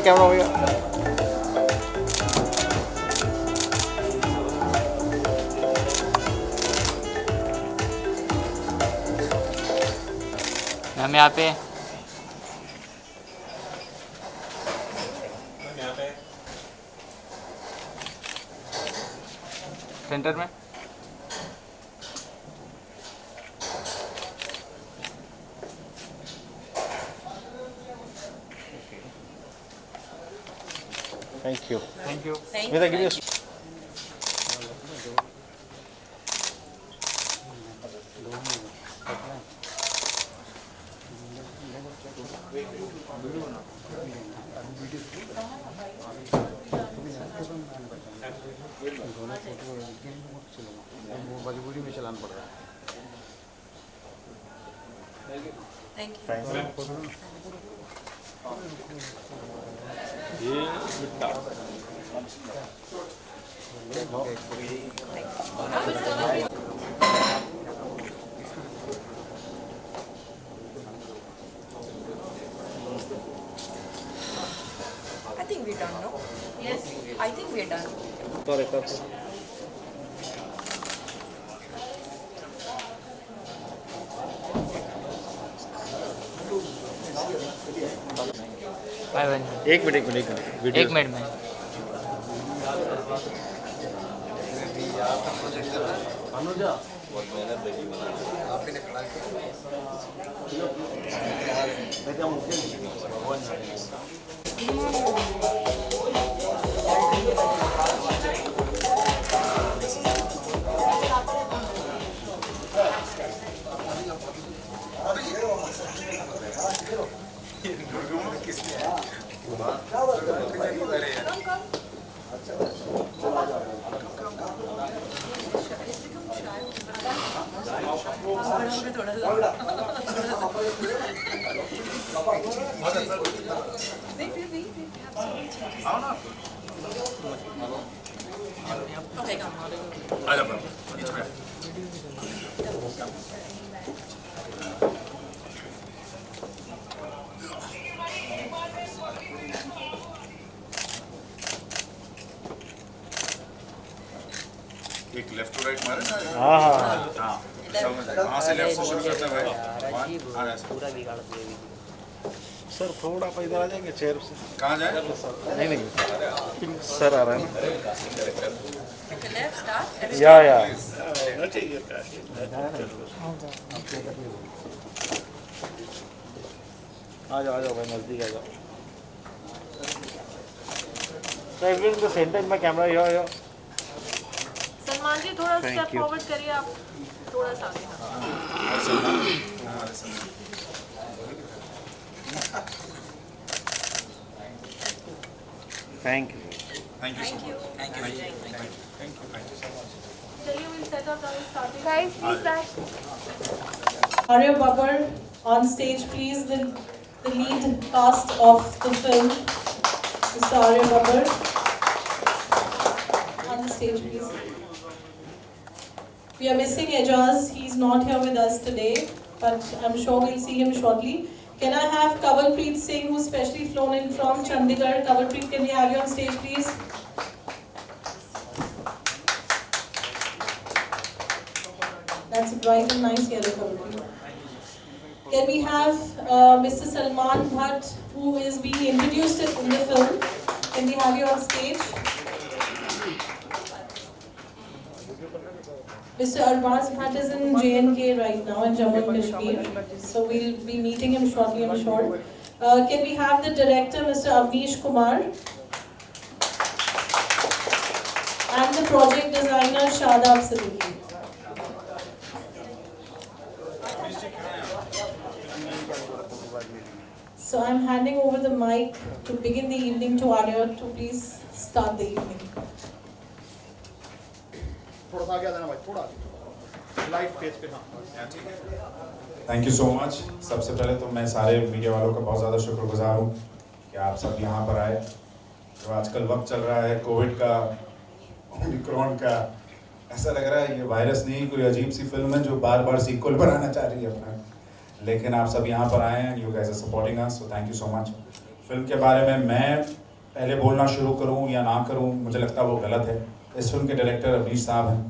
Camera हो गया। हम यहाँ पे सेंटर में थैंक यू। Thank you. मेरा गिव यू मजबूरी में चलाना पड़ रहा है। I think we're done, no? Yes. I think we're done. Sorry, sir. एक मिनट एक मिनट में Okay, come on. एक लेफ्ट टू राइट मारे ना। हाँ वहाँ से लेफ्ट से शुरू करते हैं भाई। पूरा बिगाड़ दिया। सर थोड़ा आप इधर आ जाएंगे चेयर से। कहाँ जाए? नहीं सर आ रहा है Okay, left, start. या आ जाओ भाई नज़दीक आ जाओ। तो सेंटर में कैमरा यो सलमान जी थोड़ा स्टेप फॉरवर्ड करिए आप, थोड़ा सा आगे। Thank you. Thank you so Thank you. much. Thank you so much. चलिए we'll set up now starting. Guys, please back. Arya Babbar on stage, please. The lead cast of the film, Mr. Arya Babbar on the stage, please. We are missing Ejaz. He's not here with us today, but I'm sure we'll see him shortly. Can I have Kanwalpreet Singh, who's specially flown in from Chandigarh? Kanwalpreet, can we have you on stage, please? That's a bright and nice yellow color. Can we have Mr. Salman Bhatt, who is being introduced in the film? Can we have you on stage? Mr. Arbaz Bhatt is in J&K right now in Jammu and Kashmir, so we'll be meeting him shortly, I'm sure. Can we have the director, Mr. Avnish Kumar? And the project designer, Shadab Siddiqui. So I'm handing over the mic to begin the evening to Arya to please start the evening. Thank you so much. सबसे पहले तो मैं सारे media वालों का बहुत ज़्यादा शुक्रगुजार हूँ कि आप सब यहाँ पर आए। जो आजकल वक्त चल रहा है कोविड का, ओमिक्रॉन का, ऐसा लग रहा है ये वायरस नहीं कोई अजीब सी फिल्म है जो बार बार सीक्वल बनाना चाह रही है अपना। लेकिन आप सब यहाँ पर आए हैं, you guys are supporting us, so thank you so much. Film के बारे में मैं पहले बोलना शुरू करूं या ना करूं, मुझे लगता है वो गलत है। इस फिल्म के डायरेक्टर अवनीश साहब हैं,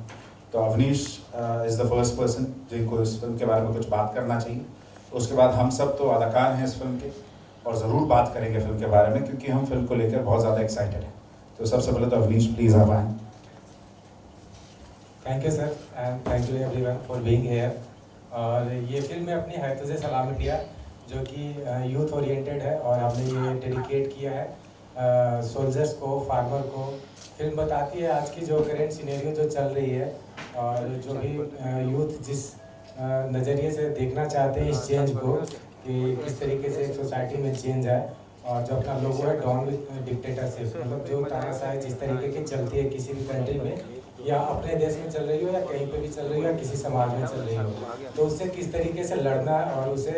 तो Avneesh is the first person जिनको इस फिल्म के बारे में कुछ बात करना चाहिए। उसके बाद हम सब तो अदाकार हैं इस फिल्म के और ज़रूर बात करेंगे फिल्म के बारे में, क्योंकि हम फिल्म को लेकर बहुत ज़्यादा एक्साइटेड हैं। तो सबसे पहले तो अवनीश प्लीज़ आप आएँ। Thank you sir and thank you everyone for being here. और ये फिल्म मैं अपनी हैत से सलाम किया जो कि यूथ ओरिएंटेड है और हमने ये डेडिकेट किया है सोल्जर्स को, फार्मर को। फिल्म बताती है आज की जो करेंट सिनेरियो जो चल रही है और जो भी यूथ जिस नज़रिए से देखना चाहते हैं इस चेंज को कि किस तरीके से एक सोसाइटी में चेंज आए। और जो अपना लोगो है डॉन विद डिक्टेटरशिप, मतलब जो तानाशाही जिस तरीके की चलती है किसी भी कंट्री में या अपने देश में चल रही हो या कहीं पे भी चल रही हो या किसी समाज में चल रही हो, तो उससे किस तरीके से लड़ना है और उसे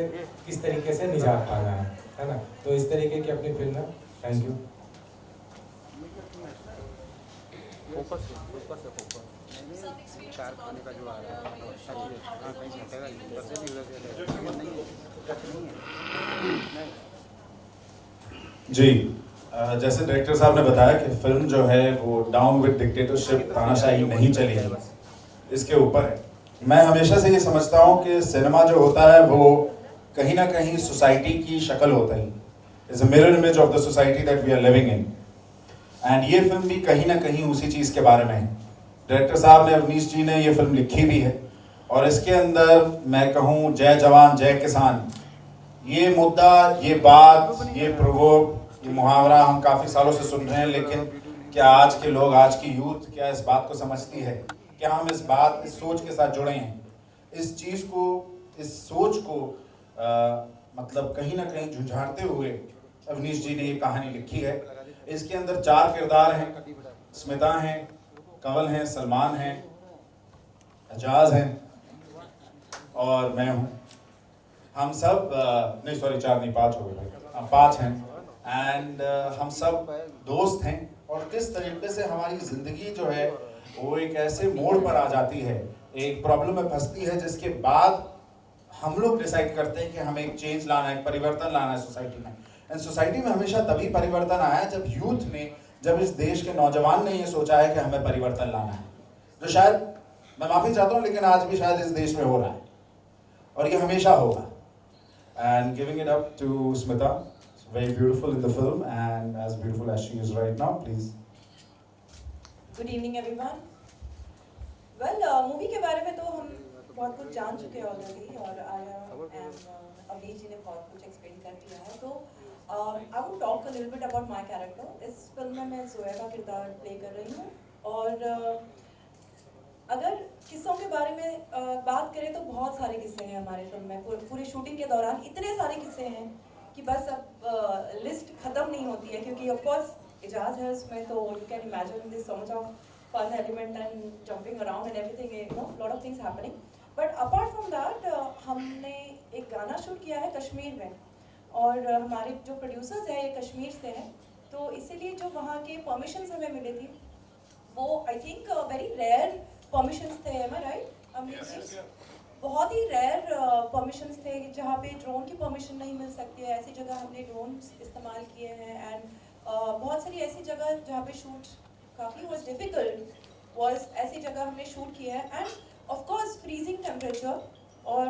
किस तरीके से निजात पाना है ना। तो इस तरीके की अपनी फिल्म है। Thank you. जी, जैसे डायरेक्टर साहब ने बताया कि फिल्म जो है वो डाउन विद डिक्टेटरशिप, तानाशाही नहीं चलेगी, इसके ऊपर है। मैं हमेशा से ये समझता हूँ कि सिनेमा जो होता है वो कहीं ना कहीं सोसाइटी की शक्ल होता है, is a mirror image of the society that we are living in. And ये फिल्म भी कहीं ना कहीं उसी चीज़ के बारे में है। डायरेक्टर साहब ने, अवनीश जी ने ये फिल्म लिखी भी है और इसके अंदर मैं कहूँ जय जवान जय किसान, ये मुद्दा, ये बात, ये प्रोवर्ब, ये मुहावरा हम काफ़ी सालों से सुन रहे हैं, लेकिन क्या आज के लोग, आज की यूथ क्या इस बात को समझती है? क्या हम इस सोच के साथ जुड़े हैं? इस चीज़ को, इस सोच को मतलब कहीं ना कहीं झुंझारते हुए अवनीश जी ने ये कहानी लिखी है। इसके अंदर 4 किरदार हैं, स्मिता हैं, कंवल हैं, सलमान हैं, एजाज हैं और मैं हूँ। हम सब नहीं, सॉरी 4 नहीं 5 हो गए भाई, हम 5 हैं। एंड हम सब दोस्त हैं और किस तरीके से हमारी ज़िंदगी जो है वो एक ऐसे मोड़ पर आ जाती है, एक प्रॉब्लम में फंसती है, जिसके बाद हम लोग डिसाइड करते हैं कि हमें एक चेंज लाना है, परिवर्तन लाना है सोसाइटी में। एंड सोसाइटी में हमेशा तभी परिवर्तन आया जब यूथ ने, जब इस देश के नौजवान ने ये सोचा है कि हमें परिवर्तन लाना है, जो शायद, मैं माफ़ी चाहता हूँ, लेकिन आज भी शायद इस देश में हो रहा है और ये हमेशा होगा। And giving it up to Smita, very beautiful in the film and as beautiful as she is right now, please. Good evening everyone. Well, movie के बारे में तो हम बहुत कुछ जान चुके हैं ऑलरेडी और अवनीश जी ने बहुत कुछ एक्सप्लेन कर दिया है। तो I will talk a little bit about my character. इस फिल्म में मैं जोया का किरदार प्ले कर रही हूँ और अगर किस्सों के बारे में बात करें तो बहुत सारे किस्से हैं हमारे फिल्म में। पूरे शूटिंग के दौरान इतने सारे किस्से हैं कि बस अब लिस्ट ख़त्म नहीं होती है, क्योंकि ऑफ कोर्स एजाज है उसमें, तो you can imagine this so much of fun element and jumping around and everything, you know, lot of things happening. But apart from that हमने एक गाना शूट किया है कश्मीर में और हमारे जो प्रोड्यूसर्स हैं ये कश्मीर से हैं, तो इसीलिए जो वहाँ के परमिशंस हमें मिले थी वो I think very rare permissions थे, am I right? बहुत ही रेयर परमिशंस थे जहाँ पे ड्रोन की परमिशन नहीं मिल सकती है। ऐसी जगह हमने ड्रोन इस्तेमाल किए हैं एंड बहुत सारी ऐसी जगह जहाँ पे शूट काफ़ी वॉज डिफ़िकल्ट वॉज ऐसी जगह हमने शूट किया है end of course freezing temperature. और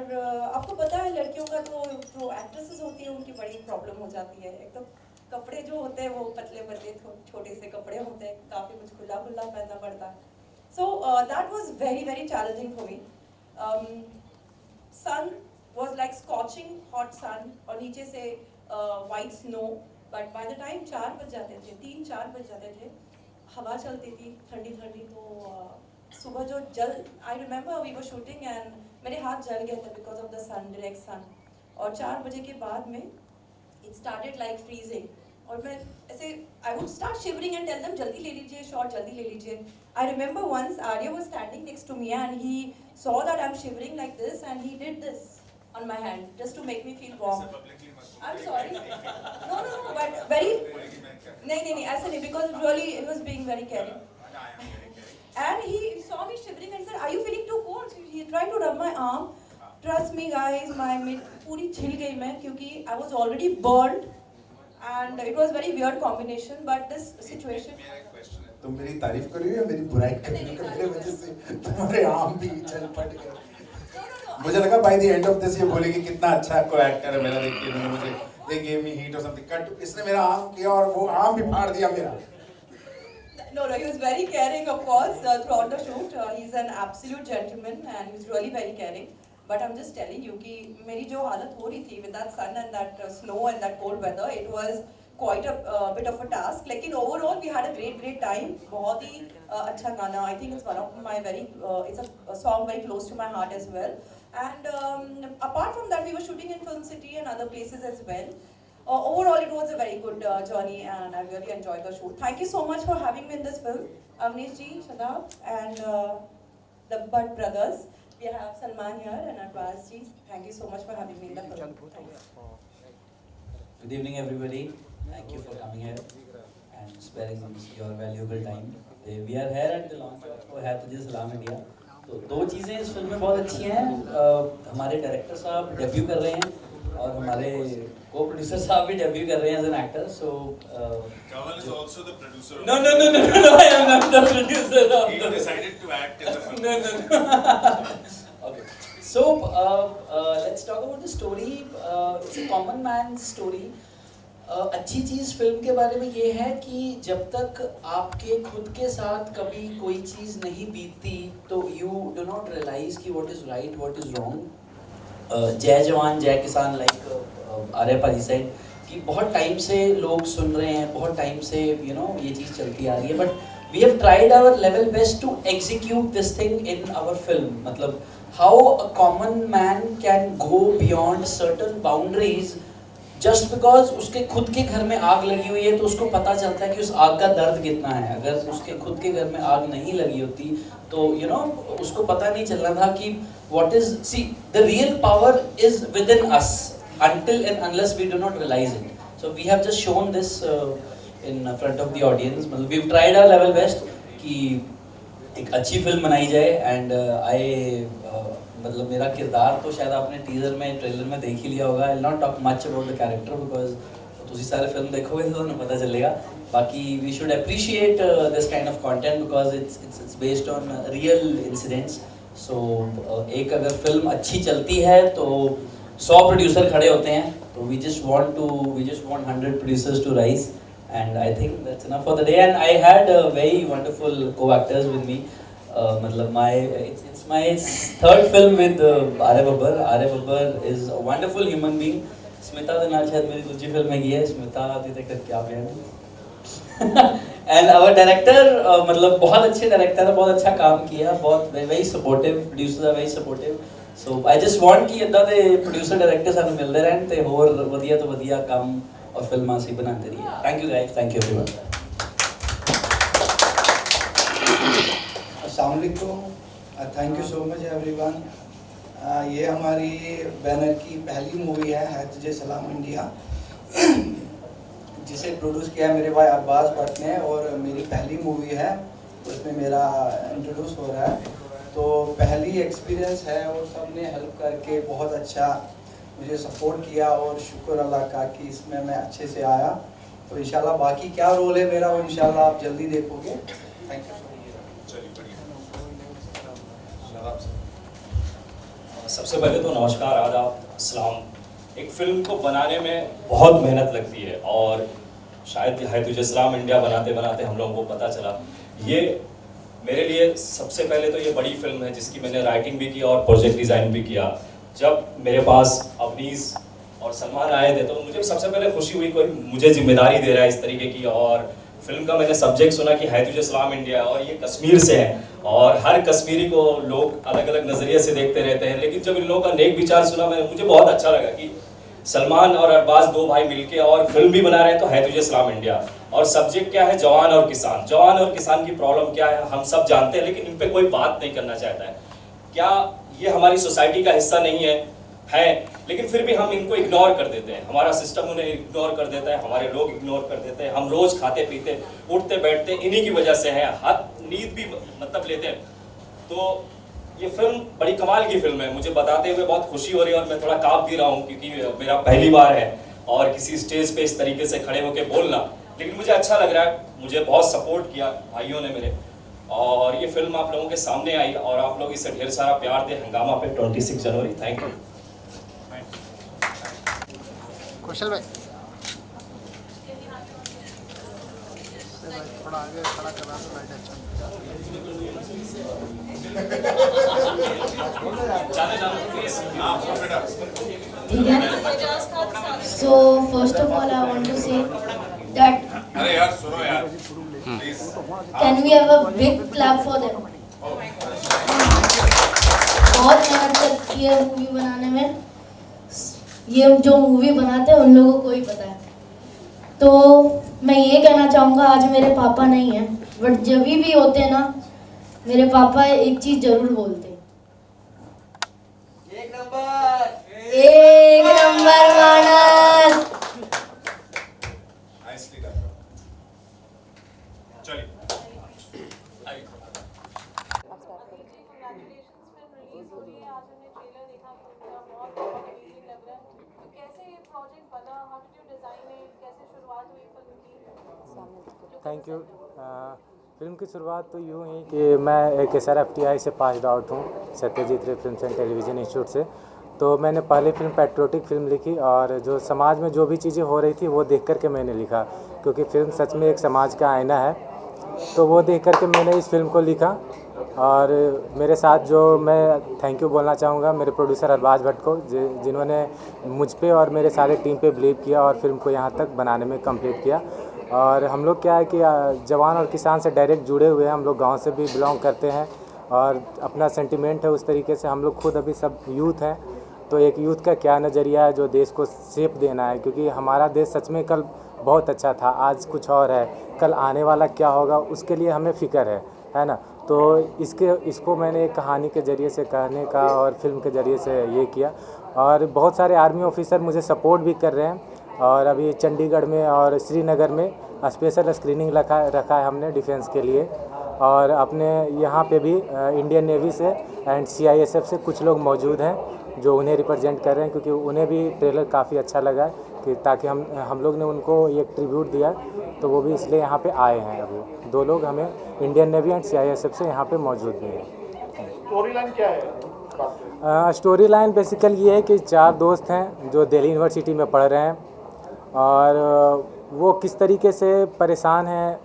आपको पता है लड़कियों का तो जो एक्ट्रेसेस होती है उनकी बड़ी प्रॉब्लम हो जाती है। एक तो कपड़े जो होते हैं वो पतले पतले छोटे से कपड़े होते हैं, काफ़ी कुछ खुला खुला पहनना पड़ता है। So that was very very challenging for me. Sun was like scorching hot sun और नीचे से white snow. But by the time 4 बज जाते थे, 3-4 बज जाते थे, हवा चलती थी ठंडी ठंडी, तो सुबह जो I remember we were shooting and मेरे हाथ जल गए थे because of the sun, direct sun. और 4 बजे के बाद में it started like freezing. और मैं ऐसे I would start shivering and tell them जल्दी ले लीजिए शॉट, जल्दी ले लीजिए। I remember once Arya was standing next to me and he saw that I'm shivering like this and he did this on my hand just to make me feel warm. I'm sorry. No, but very नहीं ऐसे नहीं, because really it was being very caring. And he saw me shivering and said, "Are you feeling too cold?" So he tried to rub my arm. Trust me guys, my पूरी छिल गई मैं, क्योंकि I was already burned and it was very weird combination. But this situation. तुम मेरी तारीफ कर रही हो या मेरी बुराई कर रही हो? मेरे वजह से तुम्हारे आम भी चल पट गए। मुझे लगा by the end of this ये बोलेगी कितना अच्छा को एक्टर है मेरा, देखिए इन्होंने मुझे दे गिव मी हीट और समथिंग। कट, इसने मेरा आम किया और वो आम भी फाड़ दिया मेरा। No, he was very caring, of course, throughout the shoot. He's an absolute gentleman and he's really very caring. But I'm just telling you कि मेरी जो हालत हो रही थी with that sun and that snow and that cold weather, it was quite a bit of a task. लेकिन overall we had a great time. बहुत ही अच्छा गाना. I think it's one of my it's a song very close to my heart as well. And apart from that, we were shooting in Film City and other places as well. Overall, it was a very good journey, and I really enjoyed the shoot. Thank you so much for having me in this film, Avnish ji, Shadab, and the Bhatt brothers. We have Salman here and Arbaz ji. Thank you so much for having me in the film. Thanks. Good evening, everybody. Thank you for coming here and sparing your valuable time. We are here at the launch of है तुझे सलाम India. तो दो चीज़ें इस film में बहुत अच्छी हैं। हमारे डायरेक्टर साहब डेब्यू कर रहे हैं और हमारे को प्रोड्यूसर साहब भी डेब्यू कर रहे हैं as an actor. So Kamal is also the producer. No, I am not the producer. He decided to act in the film. No. Okay. So let's talk about the story. It's a common man's story. अच्छी चीज़ film के बारे में ये है कि जब तक आपके खुद के साथ कभी कोई चीज़ नहीं बीतती तो यू डू नॉट रियलाइज कि what is right what is wrong. जय जवान जय किसान लाइक आर्य पाजी साइड कि बहुत टाइम से लोग सुन रहे हैं, बहुत टाइम से ये चीज़ चलती आ रही है, but we have tried our level best to execute this thing in our film. मतलब how a common man can go beyond certain boundaries just because उसके खुद के घर में आग लगी हुई है तो उसको पता चलता है कि उस आग का दर्द कितना है। अगर उसके खुद के घर में आग नहीं लगी होती तो उसको पता नहीं चलना था कि what is the real power is with in us until and unless we do not realize it. So we have just shown this in front of the audience. मतलब we've tried our level best कि एक अच्छी film बनाई जाए and मतलब मेरा किरदार तो शायद आपने टीजर में ट्रेलर में देख ही लिया होगा। I'll not talk much about the character because तुसी सारे फिल्म देखोगे तो तुम्हें पता चलेगा। बाकी we should appreciate this kind of content because it's based on real incidents. So एक अगर फिल्म अच्छी चलती है तो 100 प्रोड्यूसर खड़े होते हैं तो we just want 100 producers to rise and I think that's enough for the day and I had very wonderful co-actors with me. मतलब it's my third film with Arya Babbar. Arya Babbar is a wonderful human being. Smita के नाल शायद मेरी दूसरी film में की है। स्मिता अभी तक क्या है and our director मतलब बहुत अच्छे डायरेक्टर है, बहुत अच्छा काम किया, बहुत very supportive, producers are very supportive. So I just want कि इतना दे producer director सानू मिलते रहन ते होर वधिया तो वधिया काम और फिल्मां सी बनाते रहिए। Thank you guys, thank you everyone. अस्सलाम वालेकुम, thank you so much everyone. ये हमारी बैनर की पहली मूवी है तुझे सलाम इंडिया, जिसे प्रोड्यूस किया मेरे भाई अब्बास भट्ट ने और मेरी पहली मूवी है, उसमें मेरा इंट्रोड्यूस हो रहा है। तो पहली एक्सपीरियंस है और सब ने हेल्प करके बहुत अच्छा मुझे सपोर्ट किया और शुक्र अल्लाह का कि इसमें मैं अच्छे से आया। तो इंशाल्लाह बाकी क्या रोल है मेरा वो इंशाल्लाह आप जल्दी देखोगे। Thank you. सबसे पहले तो नमस्कार, आदाब, अस्सलाम। एक फिल्म को बनाने में बहुत मेहनत लगती है और शायद है तुझे सलाम इंडिया बनाते बनाते हम लोगों को पता चला। ये मेरे लिए सबसे पहले तो ये बड़ी फिल्म है जिसकी मैंने राइटिंग भी की और प्रोजेक्ट डिज़ाइन भी किया। जब मेरे पास अवनीश और सलमान आए थे तो मुझे सबसे पहले खुशी हुई कोई मुझे जिम्मेदारी दे रहा है इस तरीके की। और फिल्म का मैंने सब्जेक्ट सुना कि है तुझे सलाम इंडिया और ये कश्मीर से है और हर कश्मीरी को लोग अलग अलग नज़रिए से देखते रहते हैं, लेकिन जब इन लोगों का नेक विचार सुना मुझे बहुत अच्छा लगा कि सलमान और अरबाज दो भाई मिलके और फिल्म भी बना रहे हैं तो है तुझे सलाम इंडिया। और सब्जेक्ट क्या है? जवान और किसान। जवान और किसान की प्रॉब्लम क्या है हम सब जानते हैं, लेकिन इन पे कोई बात नहीं करना चाहता है। क्या ये हमारी सोसाइटी का हिस्सा नहीं है, लेकिन फिर भी हम इनको इग्नोर कर देते हैं, हमारा सिस्टम उन्हें इग्नोर कर देता है, हमारे लोग इग्नोर कर देते हैं। हम रोज खाते पीते उठते बैठते इन्हीं की वजह से है, नींद भी मतलब लेते हैं। तो ये फिल्म बड़ी कमाल की फिल्म है, मुझे बताते हुए बहुत खुशी हो रही है और मैं थोड़ा काँप भी रहा हूँ क्योंकि मेरा पहली बार है और किसी स्टेज पे इस तरीके से खड़े होकर बोलना, लेकिन मुझे अच्छा लग रहा है, मुझे बहुत सपोर्ट किया भाइयों ने मेरे, और ये फिल्म आप लोगों के सामने आई और आप लोग इसे ढेर सारा प्यार दे हंगामा पे 26 जनवरी। Thank you. कौशल भाई थोड़ा आगे खड़ा करा दो, लाइट अच्छा। So first of all, I want to say that can we have a big clap for them? बहुत मेहनत लगती है मूवी बनाने में, ये जो मूवी बनाते हैं उन लोगों को ही पता है। तो मैं ये कहना चाहूँगा, आज मेरे पापा नहीं हैं, बट जब भी होते हैं ना, मेरे पापा एक चीज़ जरूर बोलते हैं, एक number Manas. Thank you. Film की शुरुआत तो यूँ ही कि मैं एक SRFTI से पास्ड आउट हूँ, सत्यजीत रे फिल्म्स एंड टेलीविज़न इंस्टीट्यूट से। तो मैंने पहले फिल्म पैट्रियोटिक फिल्म लिखी और जो समाज में जो भी चीज़ें हो रही थी वो देख कर के मैंने लिखा, क्योंकि फिल्म सच में एक समाज का आईना है। तो वो देख कर के मैंने इस फिल्म को लिखा। और मेरे साथ जो मैं थैंक यू बोलना चाहूँगा मेरे प्रोड्यूसर अरबाज भट्ट को, जिन्होंने मुझ पे और मेरे सारे टीम पे बिलीव किया और फिल्म को यहाँ तक बनाने में कंप्लीट किया। और हम लोग क्या है कि जवान और किसान से डायरेक्ट जुड़े हुए हैं, हम लोग गांव से भी बिलोंग करते हैं और अपना सेंटिमेंट है उस तरीके से। हम लोग खुद अभी सब यूथ हैं, तो एक यूथ का क्या नज़रिया है जो देश को शेप देना है, क्योंकि हमारा देश सच में कल बहुत अच्छा था, आज कुछ और है, कल आने वाला क्या होगा उसके लिए हमें फ़िक्र है ना। तो इसको मैंने एक कहानी के ज़रिए से कहने का और फिल्म के ज़रिए से ये किया। और बहुत सारे आर्मी ऑफिसर मुझे सपोर्ट भी कर रहे हैं, और अभी चंडीगढ़ में और श्रीनगर में स्पेशल स्क्रीनिंग रखा है हमने डिफेंस के लिए। और अपने यहाँ पे भी इंडियन नेवी से एंड CISF से कुछ लोग मौजूद हैं जो उन्हें रिप्रेजेंट कर रहे हैं, क्योंकि उन्हें भी ट्रेलर काफ़ी अच्छा लगा कि ताकि हम लोग ने उनको एक ट्रिब्यूट दिया, तो वो भी इसलिए यहाँ पे आए हैं। अभी 2 लोग हमें इंडियन नेवी एंड CISF से यहाँ पे मौजूद भी हैं। स्टोरी लाइन क्या है? स्टोरी लाइन बेसिकली ये है कि 4 दोस्त हैं जो दिल्ली यूनिवर्सिटी में पढ़ रहे हैं, और वो किस तरीके से परेशान हैं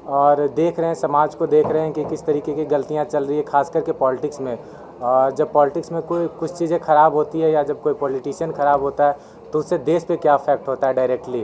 और देख रहे हैं, समाज को देख रहे हैं कि किस तरीके की गलतियां चल रही है, खास करके पॉलिटिक्स में। और जब पॉलिटिक्स में कोई कुछ चीज़ें ख़राब होती है या जब कोई पॉलिटिशियन ख़राब होता है तो उससे देश पे क्या इफेक्ट होता है डायरेक्टली,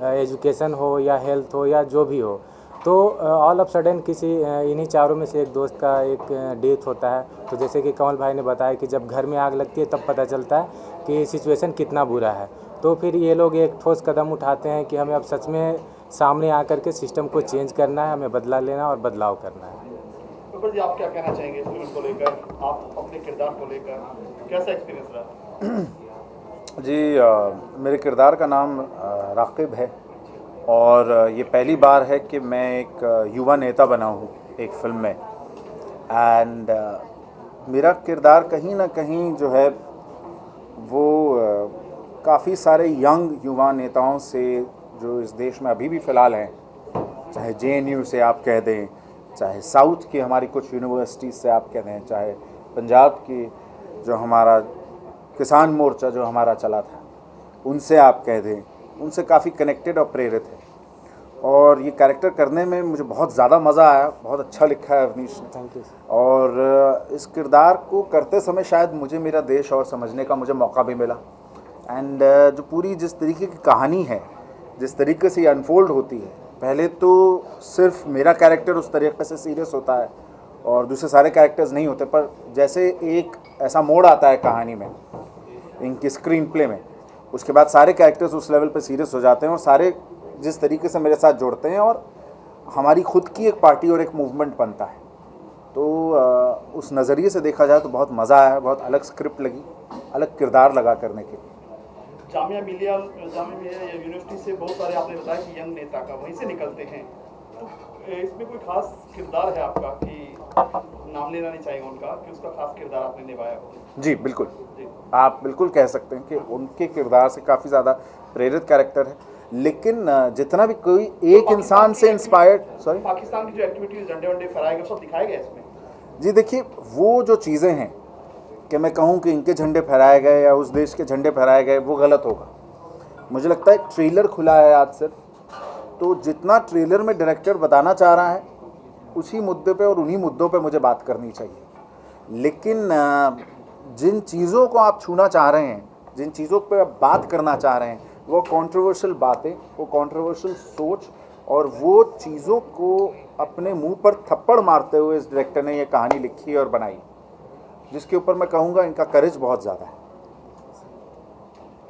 एजुकेशन हो या हेल्थ हो या जो भी हो। तो ऑल ऑफ सडन किसी इन्हीं 4 में से एक दोस्त का एक डेथ होता है। तो जैसे कि कमल भाई ने बताया कि जब घर में आग लगती है तब पता चलता है कि सिचुएशन कितना बुरा है। तो फिर ये लोग एक ठोस कदम उठाते हैं कि हमें अब सच में सामने आकर के सिस्टम को चेंज करना है, हमें बदला लेना और बदलाव करना है। तो जी आप क्या कहना चाहेंगे इस फिल्म को लेकर, आप अपने किरदार को लेकर कैसा एक्सपीरियंस रहा? जी मेरे किरदार का नाम राकिब है, और ये पहली बार है कि मैं एक युवा नेता बना हूँ एक फिल्म में। एंड मेरा किरदार कहीं ना कहीं जो है वो काफ़ी सारे यंग युवा नेताओं से जो इस देश में अभी भी फ़िलहाल हैं, चाहे JNU से आप कह दें, चाहे साउथ की हमारी कुछ यूनिवर्सिटीज़ से आप कह दें, चाहे पंजाब की जो हमारा किसान मोर्चा जो हमारा चला था उनसे आप कह दें, उनसे काफ़ी कनेक्टेड और प्रेरित है। और ये कैरेक्टर करने में मुझे बहुत ज़्यादा मज़ा आया, बहुत अच्छा लिखा है अवनीश ने। Thank you. और इस किरदार को करते समय शायद मुझे मेरा देश और समझने का मुझे मौका भी मिला। एंड जो पूरी जिस तरीके की कहानी है, जिस तरीके से ये अनफोल्ड होती है, पहले तो सिर्फ मेरा कैरेक्टर उस तरीके से सीरियस होता है और दूसरे सारे कैरेक्टर्स नहीं होते, पर जैसे एक ऐसा मोड़ आता है कहानी में, इनकी स्क्रीन प्ले में, उसके बाद सारे कैरेक्टर्स उस लेवल पे सीरियस हो जाते हैं और सारे जिस तरीके से मेरे साथ जुड़ते हैं और हमारी खुद की एक पार्टी और एक मूवमेंट बनता है। तो उस नज़रिए से देखा जाए तो बहुत मज़ा आया, बहुत अलग स्क्रिप्ट लगी, अलग किरदार लगा करने के लिए। जामिया मिलिया यूनिवर्सिटी से बहुत सारे आपने बताया कि यंग नेता का वहीं से निकलते हैं, तो इसमें कोई खास किरदार है आपका कि नाम लेना नहीं चाहेंगे उनका कि उसका खास किरदार आपने निभाया हो? जी बिल्कुल, आप बिल्कुल कह सकते हैं कि उनके किरदार से काफ़ी ज़्यादा प्रेरित कैरेक्टर है, लेकिन जितना भी कोई एक इंसान से इंस्पायर्ड, सॉरी, पाकिस्तान की जो एक्टिविटीज झंडे वंडे फहराए गए सब दिखाए गए इसमें? जी देखिए, वो जो चीज़ें हैं कि मैं कहूँ कि इनके झंडे फहराए गए या उस देश के झंडे फहराए गए, वो गलत होगा। मुझे लगता है ट्रेलर खुला है आज सिर्फ, तो जितना ट्रेलर में डायरेक्टर बताना चाह रहा है उसी मुद्दे पे और उन्हीं मुद्दों पे मुझे बात करनी चाहिए। लेकिन जिन चीज़ों को आप छूना चाह रहे हैं, जिन चीज़ों पे आप बात करना चाह रहे हैं, वो कंट्रोवर्शियल बातें, वो कंट्रोवर्शियल सोच और वो चीज़ों को अपने मुंह पर थप्पड़ मारते हुए इस डायरेक्टर ने ये कहानी लिखी और बनाई, जिसके ऊपर मैं कहूँगा इनका करेज बहुत ज़्यादा है।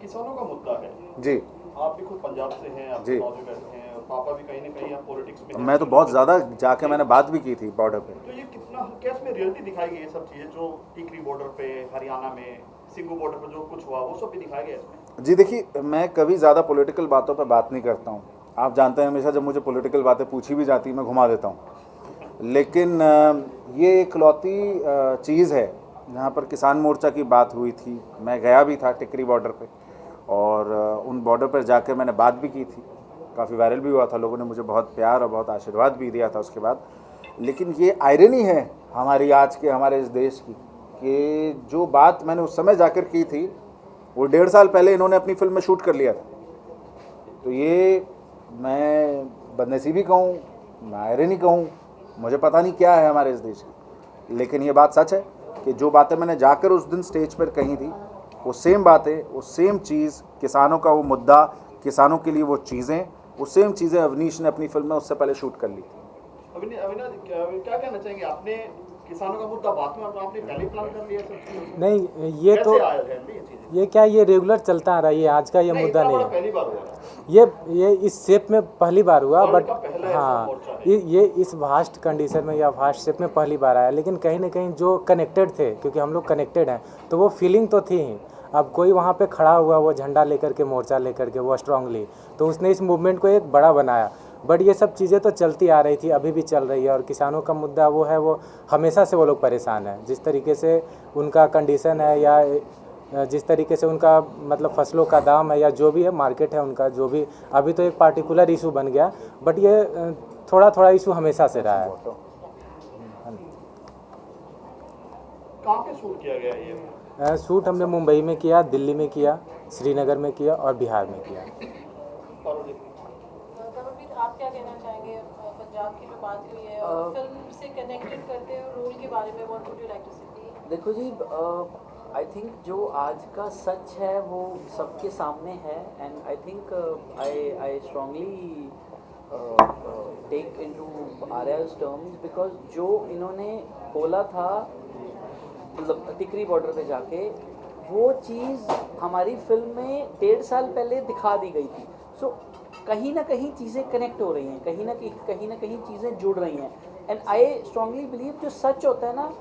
किसानों का मुद्दा है जी, आप भी खुद पंजाब से हैं, आप जी, नौजवान हैं और पापा भी कहीं ना कहीं आप पॉलिटिक्स में, मैं तो बहुत ज़्यादा जाके मैंने बात भी की थी बॉर्डर पे। तो ये कितना क्या इसमें रियलिटी दिखाई गई, ये सब चीज़ें जो टिकरी बॉर्डर पे, हरियाणा में सिंगू बॉर्डर पे जो कुछ हुआ वो सब भी दिखाया गया इसमें? जी देखिए, मैं कभी ज़्यादा पॉलिटिकल बातों पर बात नहीं करता हूँ। आप जानते हैं हमेशा जब मुझे पॉलिटिकल बातें पूछी भी जाती मैं घुमा देता हूँ। लेकिन ये इकलौती चीज़ है जहाँ पर किसान मोर्चा की बात हुई थी। मैं गया भी था टिकरी बॉर्डर पे और उन बॉर्डर पर जाकर मैंने बात भी की थी, काफ़ी वायरल भी हुआ था, लोगों ने मुझे बहुत प्यार और बहुत आशीर्वाद भी दिया था उसके बाद। लेकिन ये आयरनी है हमारी आज के हमारे इस देश की कि जो बात मैंने उस समय जाकर की थी वो 1.5 साल पहले इन्होंने अपनी फिल्म में शूट कर लिया था। तो ये मैं बदनसीबी कहूँ, मैं आयरनी कहूँ, मुझे पता नहीं क्या है हमारे इस देश की, लेकिन ये बात सच है कि जो बातें मैंने जाकर उस दिन स्टेज पर कही थी वो सेम बातें, वो सेम चीज़, किसानों का वो मुद्दा, किसानों के लिए वो चीज़ें, वो सेम चीज़ें अवनीश ने अपनी फिल्म में उससे पहले शूट कर ली थी। अविनाश क्या कहना चाहेंगे? आपने किसानों का मुद्दा बाद में, आपने पहले प्लान कर लिया सब? नहीं, ये तो ये क्या, ये रेगुलर चलता आ रहा है, ये आज का ये मुद्दा नहीं है। पहली बार हुआ ये इस शेप में पहली बार हुआ, बट हाँ ये इस वास्ट कंडीशन में या वास्ट शेप में पहली बार आया। लेकिन कहीं ना कहीं जो कनेक्टेड थे, क्योंकि हम लोग कनेक्टेड हैं, तो वो फीलिंग तो थी ही। अब कोई वहाँ पे खड़ा हुआ वो झंडा लेकर के, मोर्चा लेकर के, वो स्ट्रांगली, तो उसने इस मूवमेंट को एक बड़ा बनाया। बट ये सब चीज़ें तो चलती आ रही थी, अभी भी चल रही है। और किसानों का मुद्दा वो है, वो हमेशा से वो लोग परेशान हैं। जिस तरीके से उनका कंडीशन है या जिस तरीके से उनका मतलब फसलों का दाम है या जो भी है मार्केट है उनका, जो भी अभी तो एक पार्टिकुलर इशू बन गया, बट ये थोड़ा थोड़ा इशू हमेशा से रहा है। कहाँ पे शूट किया गया ये? शूट हमने मुंबई में किया, दिल्ली में किया, श्रीनगर में किया और बिहार में किया। आप क्या कहना चाहेंगे? पंजाब की जो बात हुई है और फिल्म से कनेक्टेड करते हैं रोल के बारे में, what would you like to say? देखो जी, आई थिंक जो आज का सच है वो सबके सामने है, and I think I strongly take into Aarya's terms, because जो इन्होंने बोला था मतलब टिकरी बॉर्डर पे जाके, वो चीज़ हमारी फिल्म में 1.5 साल पहले दिखा दी गई थी। सो कहीं ना कहीं चीज़ें कनेक्ट हो रही हैं, कहीं ना कहीं चीज़ें जुड़ रही हैं। एंड आई स्ट्रांगली बिलीव जो सच होता है ना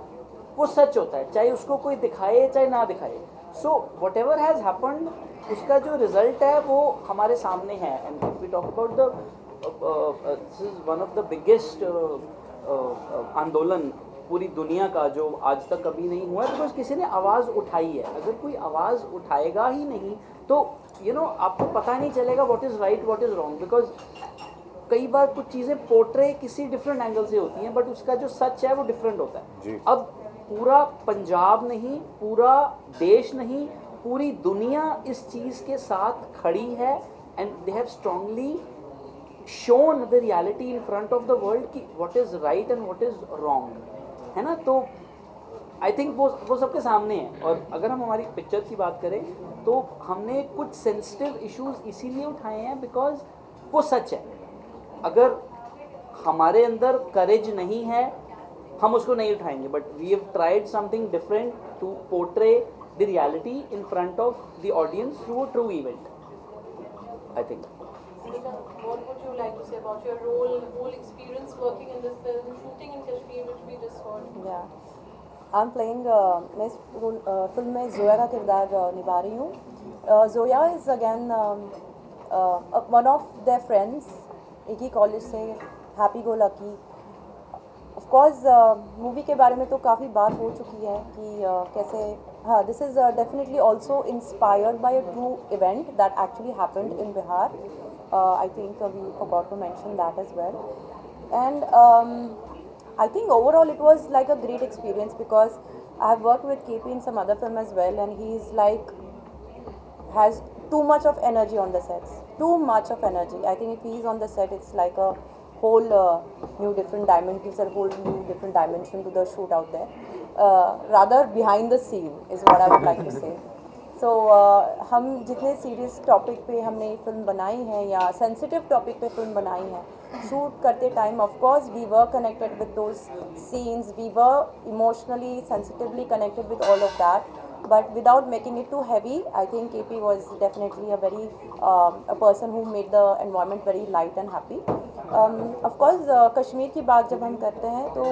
वो सच होता है, चाहे उसको कोई दिखाए चाहे ना दिखाए। So whatever has happened, उसका जो रिजल्ट है वो हमारे सामने है। And if we talk about this is one of the biggest आंदोलन पूरी दुनिया का जो आज तक कभी नहीं हुआ, बिकॉज किसी ने आवाज़ उठाई है। अगर कोई आवाज़ उठाएगा ही नहीं तो आपको पता नहीं चलेगा what is right what is wrong, because कई बार कुछ चीज़ें पोर्ट्रे किसी डिफरेंट एंगल से होती हैं, बट उसका जो सच है वो डिफरेंट होता है। अब पूरा पंजाब नहीं, पूरा देश नहीं, पूरी दुनिया इस चीज़ के साथ खड़ी है, and they have strongly shown the reality in front of the world कि what is right and what is wrong, है ना। तो आई थिंक वो सबके सामने है। और अगर हम हमारी पिक्चर की बात करें तो हमने कुछ सेंसिटिव इश्यूज इसीलिए उठाए हैं बिकॉज वो सच है। अगर हमारे अंदर करेज नहीं है हम उसको नहीं उठाएंगे, but we have tried something different to portray the reality in front of the audience through a true event, I think. What would you like to say about your whole experience working in this film, shooting in Kashmir, which we just heard? Yeah, I'm playing. मैं इस film में जोया का किरदार निभा रही हूँ। Zoya is again one of their friends, एक ही college से, happy go lucky. Of course movie के बारे में तो काफ़ी बात हो चुकी है कि कैसे, हाँ, this is definitely also inspired by a true event that actually happened in Bihar. I think we forgot to mention that as well. And I think overall it was like a great experience because I have worked with KP in some other film as well, and he's like has too much of energy on the sets. Too much of energy. I think if he's on the set, it's like a whole new different dimension, gives a whole new different dimension to the shoot out there. Rather behind the scene is what I would like to say. So हम जितने serious topic पे हमने film बनाई है या sensitive topic पे film बनाई है, शूट करते time of course we were connected with those scenes, we were emotionally sensitively connected with all of that, but without making it too heavy. I think KP was definitely a very a person who made the environment very light and happy. Of course Kashmir की बात जब हम करते हैं तो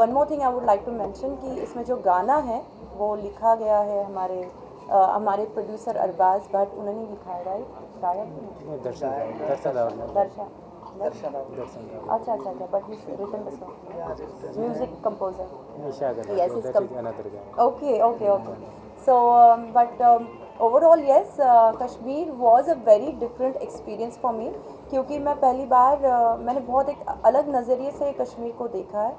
one more thing I would like to mention कि इसमें जो गाना है वो लिखा गया है हमारे प्रोड्यूसर अरबाज भट्ट, उन्होंने लिखा है, राइट? गायक दर्शन, अच्छा, but he written the song, music composer, yes, is okay. So but overall yes, Kashmir was a very different experience for me, क्योंकि मैं पहली बार मैंने बहुत एक अलग नज़रिए से कश्मीर को देखा है.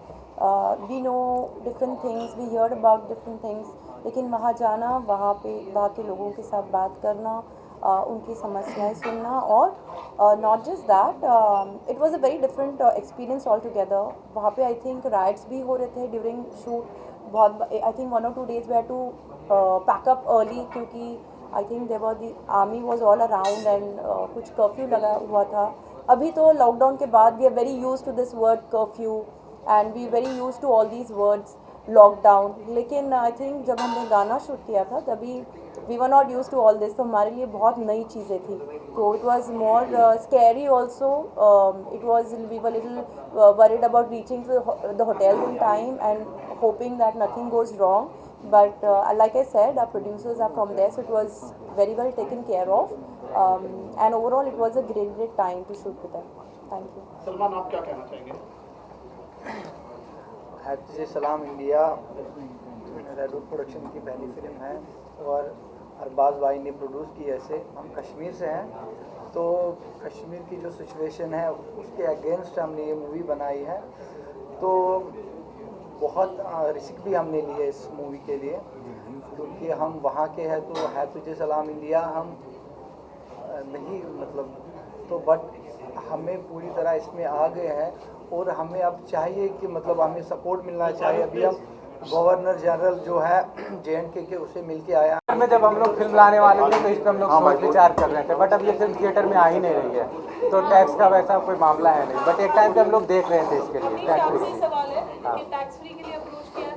We know different things, we hear about different things, लेकिन वहाँ जाना, वहाँ के लोगों के साथ बात करना, उनकी समस्याएं सुनना, और not just that, it was a very different experience all together. वहाँ पे आई थिंक राइट्स भी हो रहे थे ड्यूरिंग शूट. बहुत I think 1 or 2 days we had to pack up early, क्योंकि I think there the army was all around and कुछ curfew लगा हुआ था. अभी तो लॉकडाउन के बाद we are very used to this word curfew and we very used to all these words lockdown. लेकिन आई थिंक जब हमने गाना शूट किया था तभी we were not use to all this, तो हमारे लिए बहुत नई चीज़ें थी. तो it was more scary also. It was we were little worried about reaching to the hotel in time and hoping that nothing goes wrong. But like I said, our producers are from there, so it was very well taken care of. And overall, it was a great time to shoot with them. Thank you. Salman, आप क्या कहना चाहेंगे? हैतुजे सलाम India redwood production की पहली film है और अरबाज भाई ने प्रोड्यूस की. ऐसे हम कश्मीर से हैं, तो कश्मीर की जो सिचुएशन है उसके अगेंस्ट हमने ये मूवी बनाई है. तो बहुत रिस्क भी हमने लिए इस मूवी के लिए, क्योंकि हम वहाँ के हैं. तो हैतुजे सलाम इंडिया हम नहीं मतलब तो, बट हमें पूरी तरह इसमें आ गए हैं और हमें अब चाहिए कि मतलब हमें सपोर्ट मिलना चाहिए. अभी हम गवर्नर जनरल जो है JNK के उसे मिलके आया में जब हम लोग फिल्म लाने वाले थे तो इस पर हम लोग सोच विचार कर रहे थे, बट अब ये फिल्म थिएटर में आ ही नहीं रही है, तो टैक्स का वैसा कोई मामला है नहीं. बट एक टाइम पे हम लोग देख रहे थे इसके लिए टैक्स फ्री के लिए अप्रोच किया है.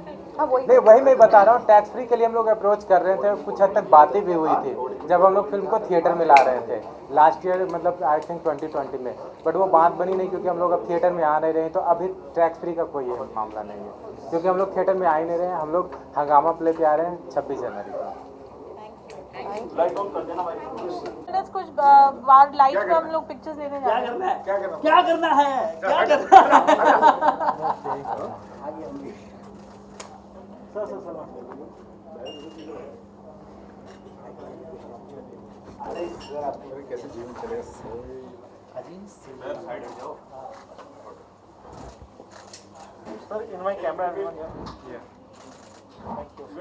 नहीं, वही मैं बता रहा हूँ, टैक्स फ्री के लिए हम लोग अप्रोच कर रहे थे. कुछ हद तक बातें भी हुई थी जब हम लोग फिल्म को थिएटर में ला रहे थे लास्ट ईयर, मतलब आई थिंक 2020 में, बट वो बात बनी नहीं क्योंकि हम लोग अब थिएटर में आ नहीं रहे हैं. तो अभी टैक्स फ्री का कोई मामला नहीं है, क्योंकि हम लोग थिएटर में आ ही नहीं रहे हैं. हम लोग हंगामा प्ले पे आ रहे हैं 26 जनवरी को. लाइट ऑन कर देना भाई. कुछ बार लाइट में हम लोग पिक्चर्स लेने जा रहे हैं. क्या करना है कैसे जीवन चलेगा? सर, इन माय कैमरा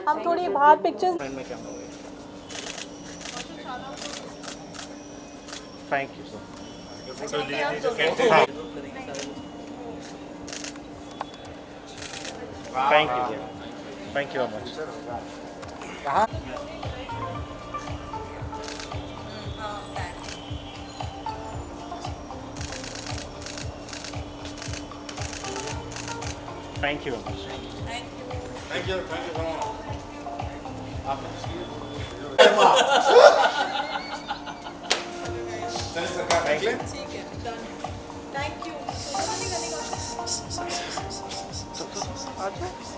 हम थोड़ी बाहर pictures. Thank you sir. Thank you very much. Thank you very much. Thank you so much. चलिए सरकार देख लें. ठीक है, डन. Thank you. अच्छा.